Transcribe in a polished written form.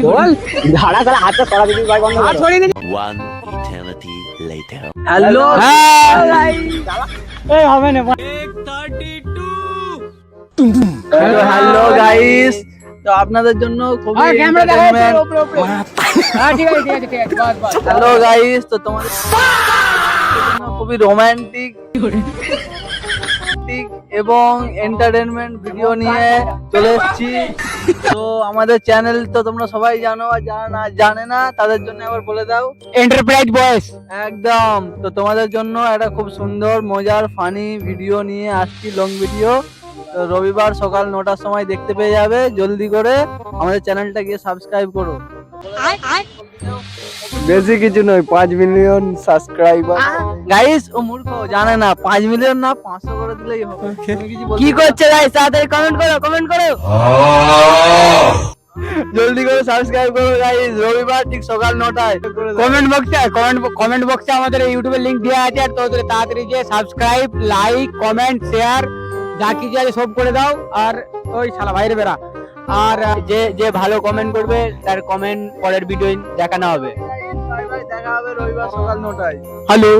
বল ধাড়া করে হাতটা সরা দিবি ভাই বন্ধ কর। One eternity later. হ্যালো এই হবে না হ্যালো গাইস, তো আপনাদের জন্য খুবই আর ক্যামেরা দেখো entertainment- উপরে উপরে হ্যাঁ ঠিক আছে ঠিক আছে ঠিক আছে বাস বাস হ্যালো গাইস, তো তোমাদের জন্য খুবই রোমান্টিক এবং এন্টারটেনমেন্ট ভিডিও নিয়ে চলে এসেছি। তো আমাদের চ্যানেল তো তোমরা সবাই জানো, আর যারা না জানে না তাদের জন্য আবার বলে দাও। এন্টারপ্রাইজ বয়েস একদম, তো তোমাদের জন্য একটা খুব সুন্দর মজার ফানি ভিডিও নিয়ে আসছি, লং ভিডিও। তো রবিবার সকাল 9টার সময় দেখতে পেয়ে যাবে। জলদি করে আমাদের চ্যানেলটা গিয়ে সাবস্ক্রাইব করো। বেশি কিছু নয়, 5 মিলিয়ন সাবস্ক্রাইবার। গাইস, ও মূর্খ জানে না 5 মিলিয়ন না 500 করে দিলেই হবে। তুমি কিছু বলতে কি পারো? করছে গাইস তাড়াতাড়ি কমেন্ট করো কমেন্ট করো জলদি করে সাবস্ক্রাইব করো গাইস, রবিবার ঠিক সকাল 9টায়। কমেন্ট বক্সে আমাদের ইউটিউবের লিংক দেওয়া আছে, আর তোদের তাড়াতাড়ি যে সাবস্ক্রাইব লাইক কমেন্ট শেয়ার যা কিছু আছে সব করে দাও। আর ওই শালা বাইরে বেরা, আর যে যে ভালো কমেন্ট করবে তার কমেন্ট পরের ভিডিও দেখানো হবে। বাই বাই, দেখা হবে রবিবার সকাল 9টায়। হ্যালো।